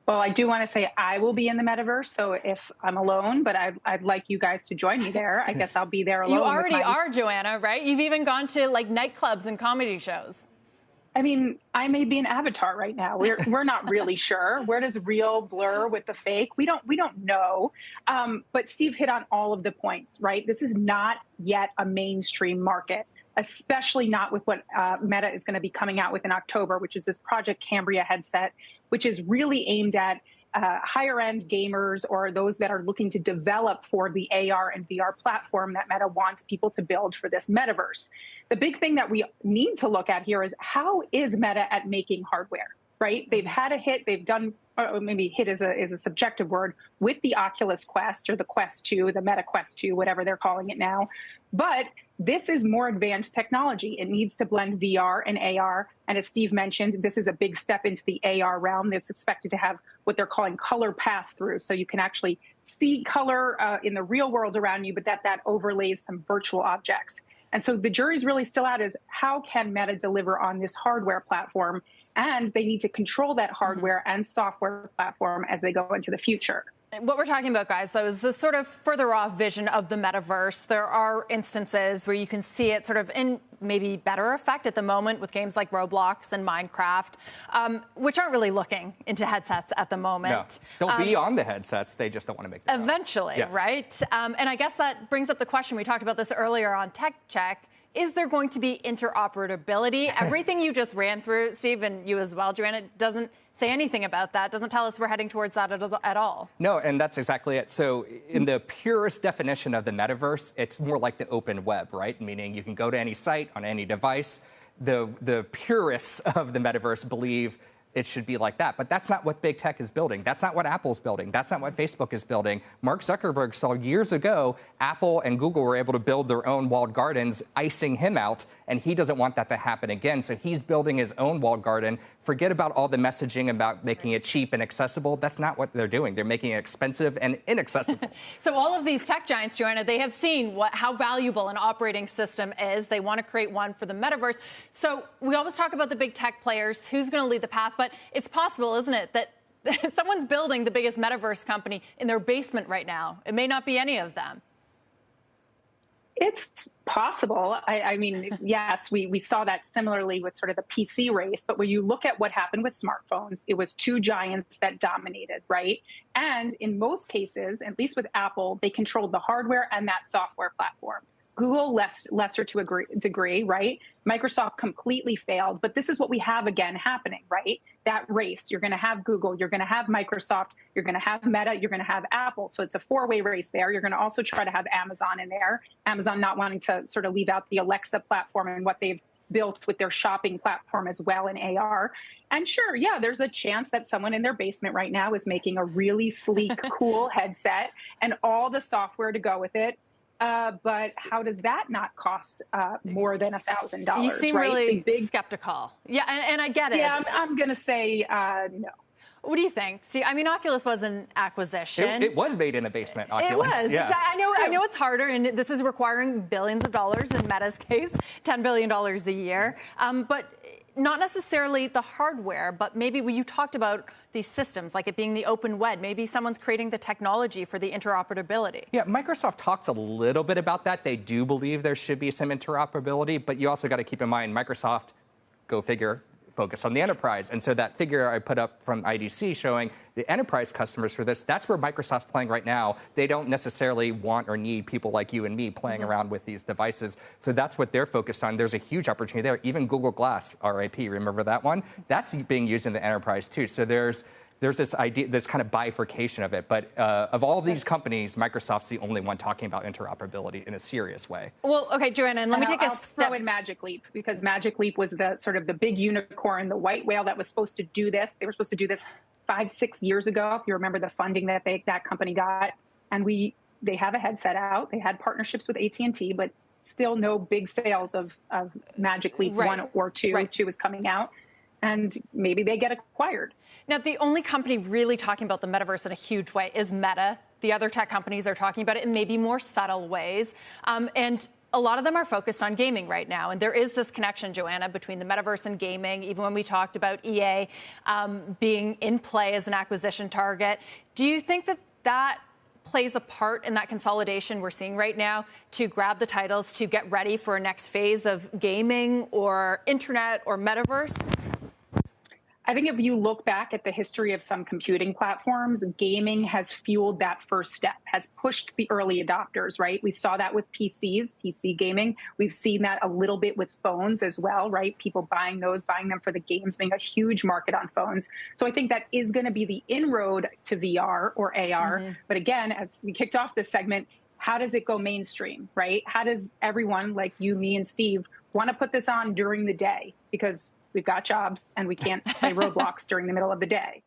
Well, I do want to say I will be in the metaverse. So if I'm alone, but I'd like you guys to join me there. I guess I'll be there alone. You already are, Joanna, right? You've even gone to like nightclubs and comedy shows. I mean, I may be an avatar right now. We're not really sure. Where does real blur with the fake? We don't know. But Steve hit on all of the points, right? This is not yet a mainstream market, especially not with what Meta is going to be coming out with in October, which is this Project Cambria headset, which is really aimed at higher end gamers or those that are looking to develop for the AR and VR platform that Meta wants people to build for this metaverse. The big thing that we need to look at here is how is Meta at making hardware, right? They've had a hit. They've done, or maybe hit is a subjective word, with the Oculus Quest or the Quest 2, the Meta Quest 2, whatever they're calling it now. But this is more advanced technology. It needs to blend VR and AR. And as Steve mentioned, this is a big step into the AR realm that's expected to have what they're calling color pass-through. So you can actually see color in the real world around you, but that overlays some virtual objects. And so the jury's really still out is how can Meta deliver on this hardware platform? And they need to control that hardware and software platform as they go into the future. What we're talking about, guys, though, is this sort of further off vision of the metaverse. There are instances where you can see it sort of in maybe better effect at the moment with games like Roblox and Minecraft, which aren't really looking into headsets at the moment. No, they'll be on the headsets. They just don't want to make them eventually, yes. Right? And I guess that brings up the question. We talked about this earlier on Tech Check. Is there going to be interoperability? Everything you just ran through, Steve, and you as well, Joanna, doesn't say anything about that, doesn't tell us we're heading towards that at all. No, and that's exactly it. So in the purest definition of the metaverse, it's more like the open web, right? Meaning you can go to any site on any device. The purists of the metaverse believe it should be like that. But that's not what big tech is building. That's not what Apple's building. That's not what Facebook is building. Mark Zuckerberg saw years ago Apple and Google were able to build their own walled gardens, icing him out, and he doesn't want that to happen again. So he's building his own walled garden. Forget about all the messaging about making it cheap and accessible. That's not what they're doing. They're making it expensive and inaccessible. So all of these tech giants, Joanna, they have seen how valuable an operating system is. They want to create one for the metaverse. So we always talk about the big tech players, who's going to lead the path, but it's possible, isn't it, that someone's building the biggest metaverse company in their basement right now. It may not be any of them. It's possible. I mean, yes, we saw that similarly with sort of the PC race. But when you look at what happened with smartphones, it was two giants that dominated, right? And in most cases, at least with Apple, they controlled the hardware and that software platform. Google, lesser to a degree, right? Microsoft completely failed. But this is what we have again happening, right? That race. You're going to have Google. You're going to have Microsoft. You're going to have Meta. You're going to have Apple. So it's a four-way race there. You're going to also try to have Amazon in there. Amazon not wanting to sort of leave out the Alexa platform and what they've built with their shopping platform as well in AR. And sure, yeah, there's a chance that someone in their basement right now is making a really sleek, cool headset and all the software to go with it. But how does that not cost more than $1,000? You seem right? really skeptical. Yeah, and I get it. Yeah, I'm going to say no. What do you think? See, I mean, Oculus was an acquisition. It was made in a basement, Oculus. It was. Yeah. I know it's harder, and this is requiring billions of dollars, in Meta's case, $10 billion a year. But not necessarily the hardware, but maybe when you talked about these systems, like it being the open web, maybe someone's creating the technology for the interoperability. Yeah, Microsoft talks a little bit about that. They do believe there should be some interoperability, but you also got to keep in mind Microsoft, go figure, focus on the enterprise. And so that figure I put up from IDC showing the enterprise customers for this, that's where Microsoft's playing right now. They don't necessarily want or need people like you and me playing around with these devices. So that's what they're focused on. There's a huge opportunity there. Even Google Glass, RIP, remember that one? That's being used in the enterprise too. So there's this idea, this kind of bifurcation of it. But of all these companies, Microsoft's the only one talking about interoperability in a serious way. Well, okay, Joanna, and let me take a step. Throw in Magic Leap, because Magic Leap was the sort of the big unicorn, the white whale that was supposed to do this. They were supposed to do this 5-6 years ago, if you remember the funding that that company got. And they have a headset out. They had partnerships with AT&T, but still no big sales of Magic Leap 1 or 2. Right. 2 is coming out. And maybe they get acquired. Now, the only company really talking about the metaverse in a huge way is Meta. The other tech companies are talking about it in maybe more subtle ways. And a lot of them are focused on gaming right now. And there is this connection, Joanna, between the metaverse and gaming, even when we talked about EA being in play as an acquisition target. Do you think that that plays a part in that consolidation we're seeing right now to grab the titles to get ready for a next phase of gaming or internet or metaverse? I think if you look back at the history of some computing platforms, gaming has fueled that first step, has pushed the early adopters, right? We saw that with PCs, PC gaming. We've seen that a little bit with phones as well, right? People buying them for the games, being a huge market on phones. So I think that is going to be the inroad to VR or AR. Mm-hmm. But again, as we kicked off this segment, how does it go mainstream, right? How does everyone like you, me, and Steve want to put this on during the day? Because we've got jobs and we can't play Roblox during the middle of the day.